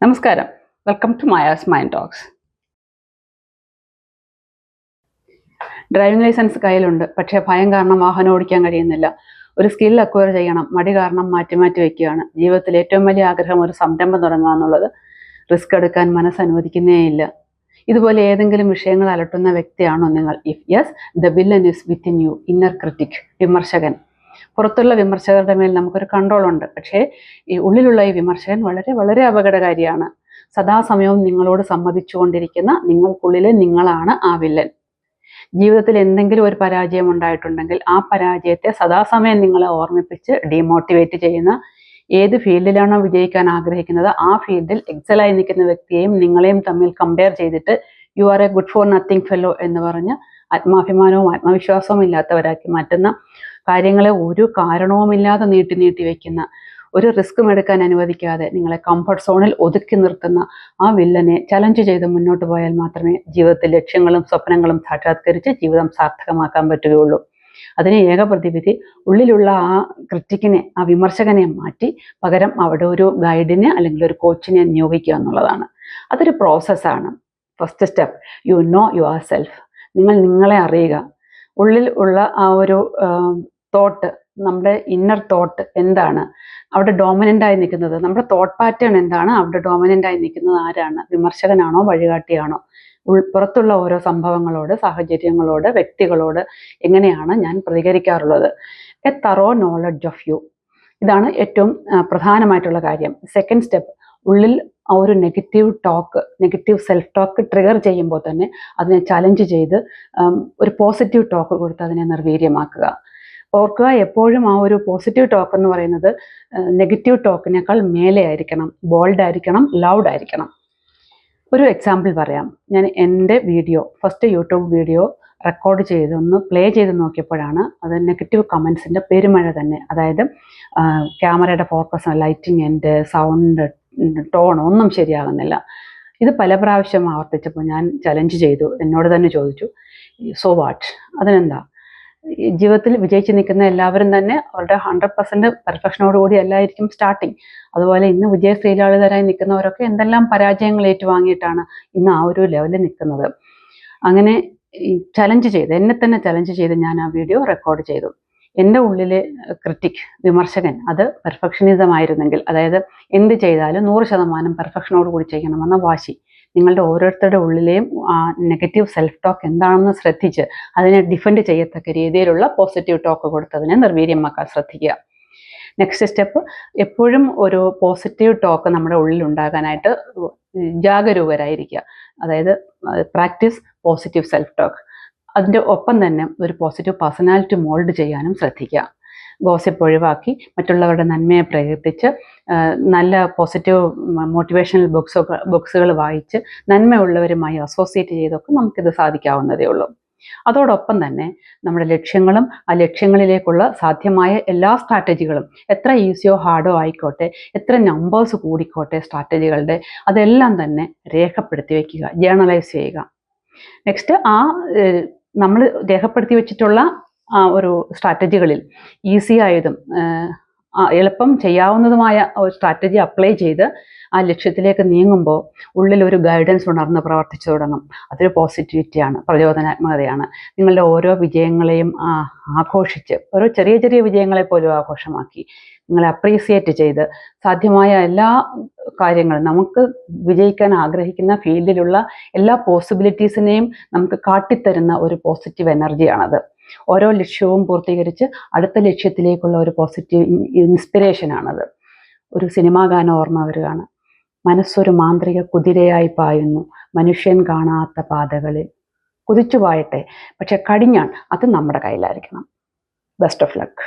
നമസ്കാരം, welcome to Maya's mind talks. Driving licence കയ്യിലുണ്ട്, പക്ഷേ ഭയം കാരണം വാഹനം ഓടിക്കാൻ കഴിയുന്നില്ല. ഒരു സ്കിൽ അക്വയർ ചെയ്യണം, മടി കാരണം മാറ്റി വയ്ക്കുകയാണ്. ജീവിതത്തിൽ ഏറ്റവും വലിയ ആഗ്രഹം ഒരു സംരംഭം തുടങ്ങുക എന്നുള്ളത്. റിസ്ക് എടുക്കാൻ മനസ്സനുവദിക്കുന്നേയില്ല. ഇതുപോലെ ഏതെങ്കിലും വിഷയങ്ങൾ അലട്ടുന്ന വ്യക്തിയാണോ നിങ്ങൾ? If yes, the villain is within you, inner critic, വിമർശകൻ. പുറത്തുള്ള വിമർശകരുടെ മേൽ നമുക്കൊരു കൺട്രോൾ ഉണ്ട്, പക്ഷേ ഈ ഉള്ളിലുള്ള ഈ വിമർശകൻ വളരെ വളരെ അപകടകാരിയാണ്. സദാസമയവും നിങ്ങളോട് സമ്മതിച്ചുകൊണ്ടിരിക്കുന്ന നിങ്ങൾക്കുള്ളിലെ നിങ്ങളാണ് ആ വില്ലൻ. ജീവിതത്തിൽ എന്തെങ്കിലും ഒരു പരാജയം ഉണ്ടായിട്ടുണ്ടെങ്കിൽ ആ പരാജയത്തെ സദാസമയം നിങ്ങളെ ഓർമ്മിപ്പിച്ച് ഡീമോട്ടിവേറ്റ് ചെയ്യുന്ന, ഏത് ഫീൽഡിലാണോ വിജയിക്കാൻ ആഗ്രഹിക്കുന്നത് ആ ഫീൽഡിൽ എക്സലായി നിൽക്കുന്ന വ്യക്തിയെയും നിങ്ങളെയും തമ്മിൽ കമ്പയർ ചെയ്തിട്ട് you are A good for nothing fellow എന്ന് പറഞ്ഞ് ആത്മാഭിമാനവും ആത്മവിശ്വാസവും ഇല്ലാത്തവരാക്കി മാറ്റുന്ന, കാര്യങ്ങളെ ഒരു കാരണവുമില്ലാതെ നീട്ടി വയ്ക്കുന്ന, ഒരു റിസ്ക്കും എടുക്കാൻ അനുവദിക്കാതെ നിങ്ങളെ കംഫർട്ട് സോണിൽ ഒതുക്കി നിർത്തുന്ന ആ വില്ലനെ ചലഞ്ച് ചെയ്ത് മുന്നോട്ട് പോയാൽ മാത്രമേ ജീവിതത്തിൽ ലക്ഷ്യങ്ങളും സ്വപ്നങ്ങളും സാക്ഷാത്കരിച്ച് ജീവിതം സാർത്ഥകമാക്കാൻ പറ്റുകയുള്ളൂ. അതിന് ഏക പ്രതിവിധി ഉള്ളിലുള്ള ആ ക്രിറ്റിക്കിനെ, ആ വിമർശകനെ മാറ്റി പകരം അവിടെ ഒരു ഗൈഡിനെ അല്ലെങ്കിൽ ഒരു കോച്ചിനെ നിയോഗിക്കുക എന്നുള്ളതാണ്. അതൊരു പ്രോസസ്സാണ്. First step, you know your self. നിങ്ങൾ നിങ്ങളെ അറിയുക. ഉള്ളിൽ ഉള്ള ആ ഒരു തോട്ട്, നമ്മുടെ ഇന്നർ തോട്ട് എന്താണ്, അവിടെ ഡോമിനൻ്റായി നിൽക്കുന്നത്, നമ്മുടെ തോട്ട് പാറ്റേൺ എന്താണ്, അവിടെ ഡോമിനൻ്റായി നിൽക്കുന്നത് ആരാണ്? വിമർശകനാണോ വഴികാട്ടിയാണോ? പുറത്തുള്ള ഓരോ സംഭവങ്ങളോട്, സാഹചര്യങ്ങളോട്, വ്യക്തികളോട് എങ്ങനെയാണ് ഞാൻ പ്രതികരിക്കാറുള്ളത്? A thorough knowledge of you. ഇതാണ് ഏറ്റവും പ്രധാനമായിട്ടുള്ള കാര്യം. സെക്കൻഡ് സ്റ്റെപ്പ്, ഉള്ളിൽ ആ ഒരു negative talk, negative self talk trigger ചെയ്യുമ്പോൾ തന്നെ അതിനെ ചലഞ്ച് ചെയ്ത് ഒരു പോസിറ്റീവ് ടോക്ക് കൊടുത്ത് അതിനെ നിർവീര്യമാക്കുക. ഓർക്കുക, എപ്പോഴും ആ ഒരു പോസിറ്റീവ് ടോക്ക് എന്ന് പറയുന്നത് നെഗറ്റീവ് ടോക്കിനേക്കാൾ മേലെ ആയിരിക്കണം, ബോൾഡ് ആയിരിക്കണം, ലൗഡ് ആയിരിക്കണം. ഒരു എക്സാമ്പിൾ പറയാം. ഞാൻ എൻ്റെ ഫസ്റ്റ് യൂട്യൂബ് വീഡിയോ റെക്കോർഡ് ചെയ്ത് ഒന്ന് പ്ലേ ചെയ്ത് നോക്കിയപ്പോഴാണ് അത് നെഗറ്റീവ് കമൻസിൻ്റെ പെരുമഴ തന്നെ. അതായത് ക്യാമറയുടെ ഫോക്കസ്, ലൈറ്റിങ്, എൻ്റെ സൗണ്ട്, ടോൺ ഒന്നും ശരിയാകുന്നില്ല. ഇത് പല പ്രാവശ്യം ആവർത്തിച്ചപ്പോൾ ഞാൻ ചലഞ്ച് ചെയ്തു, എന്നോട് തന്നെ ചോദിച്ചു, സോ വാട്ട്, അതിനെന്താ? ജീവിതത്തിൽ വിജയിച്ച് നിൽക്കുന്ന എല്ലാവരും തന്നെ അവരുടെ 100% പെർഫെക്ഷനോടുകൂടി എല്ലായിരിക്കും സ്റ്റാർട്ടിങ്. അതുപോലെ ഇന്ന് വിജയശ്രീലാളിതരായി നിൽക്കുന്നവരൊക്കെ എന്തെല്ലാം പരാജയങ്ങൾ ഏറ്റുവാങ്ങിയിട്ടാണ് ഇന്ന് ആ ഒരു ലെവലിൽ നിൽക്കുന്നത്. അങ്ങനെ ചലഞ്ച് ചെയ്ത്, എന്നെ തന്നെ ചലഞ്ച് ചെയ്ത് ഞാൻ ആ വീഡിയോ റെക്കോർഡ് ചെയ്തു. എൻ്റെ ഉള്ളിലെ ക്രിറ്റിക്, വിമർശകൻ, അത് പെർഫെക്ഷനിസം ആയിരുന്നെങ്കിൽ, അതായത് എന്ത് ചെയ്താലും 100% പെർഫെക്ഷനോടുകൂടി ചെയ്യണമെന്ന വാശി, നിങ്ങളുടെ ഓരോരുത്തരുടെ ഉള്ളിലെയും നെഗറ്റീവ് സെൽഫ് ടോക്ക് എന്താണെന്ന് ശ്രദ്ധിച്ച് അതിനെ ഡിഫെൻഡ് ചെയ്യത്തക്ക രീതിയിലുള്ള പോസിറ്റീവ് ടോക്ക് കൊടുത്ത് അതിനെ നിർവീര്യമാക്കാൻ ശ്രദ്ധിക്കുക. നെക്സ്റ്റ് സ്റ്റെപ്പ്, എപ്പോഴും ഒരു പോസിറ്റീവ് ടോക്ക് നമ്മുടെ ഉള്ളിൽ ഉണ്ടാകാനായിട്ട് ജാഗരൂകരായിരിക്കുക. അതായത് പ്രാക്ടീസ് പോസിറ്റീവ് സെൽഫ് ടോക്ക്. അതിൻ്റെ ഒപ്പം തന്നെ ഒരു പോസിറ്റീവ് പേഴ്സണാലിറ്റി മോൾഡ് ചെയ്യാനും ശ്രദ്ധിക്കുക. ഗോസിപ്പ് ഒഴിവാക്കി മറ്റുള്ളവരുടെ നന്മയെ പ്രകീർത്തിച്ച് നല്ല പോസിറ്റീവ് മോട്ടിവേഷണൽ ബുക്സുകൾ വായിച്ച് നന്മയുള്ളവരുമായി അസോസിയേറ്റ് ചെയ്തൊക്കെ നമുക്കിത് സാധിക്കാവുന്നതേ ഉള്ളൂ. അതോടൊപ്പം തന്നെ നമ്മുടെ ലക്ഷ്യങ്ങളും ആ ലക്ഷ്യങ്ങളിലേക്കുള്ള സാധ്യമായ എല്ലാ സ്ട്രാറ്റജികളും, എത്ര ഈസിയോ ഹാർഡോ ആയിക്കോട്ടെ, എത്ര നമ്പേഴ്സ് കൂടിക്കോട്ടെ സ്ട്രാറ്റജികളുടെ, അതെല്ലാം തന്നെ രേഖപ്പെടുത്തി വയ്ക്കുക, ജേർണലൈസ് ചെയ്യുക. നെക്സ്റ്റ്, നമ്മൾ രേഖപ്പെടുത്തി വെച്ചിട്ടുള്ള ആ ഒരു സ്ട്രാറ്റജികളിൽ ഈസി ആയതും എളുപ്പം ചെയ്യാവുന്നതുമായ ഒരു സ്ട്രാറ്റജി അപ്ലൈ ചെയ്ത് ആ ലക്ഷ്യത്തിലേക്ക് നീങ്ങുമ്പോൾ ഉള്ളിൽ ഒരു ഗൈഡൻസ് ഉണർന്ന് പ്രവർത്തിച്ചു തുടങ്ങും. അതൊരു പോസിറ്റിവിറ്റിയാണ്, പ്രചോദനാത്മകതയാണ്. നിങ്ങളുടെ ഓരോ വിജയങ്ങളെയും ആഘോഷിച്ച്, ഓരോ ചെറിയ വിജയങ്ങളെ പോലും ആഘോഷമാക്കി നിങ്ങളെ അപ്രീസിയേറ്റ് ചെയ്ത് സാധ്യമായ എല്ലാ കാര്യങ്ങളും, നമുക്ക് വിജയിക്കാൻ ആഗ്രഹിക്കുന്ന ഫീൽഡിലുള്ള എല്ലാ പോസിബിലിറ്റീസിനെയും നമുക്ക് കാട്ടിത്തരുന്ന ഒരു പോസിറ്റീവ് എനർജിയാണത്. ഓരോ ലക്ഷ്യവും പൂർത്തീകരിച്ച് അടുത്ത ലക്ഷ്യത്തിലേക്കുള്ള ഒരു പോസിറ്റീവ് ഇൻസ്പിറേഷനാണത്. ഒരു സിനിമാ ഗാനം ഓർമ്മ വരികയാണ്, മനസ്സൊരു മാന്ത്രിക കുതിരയായി പായുന്നു മനുഷ്യൻ കാണാത്ത പാതകളിൽ. കുതിച്ചു പായട്ടെ, പക്ഷെ കടിഞ്ഞാൺ അത് നമ്മുടെ കയ്യിലായിരിക്കണം. Best of luck.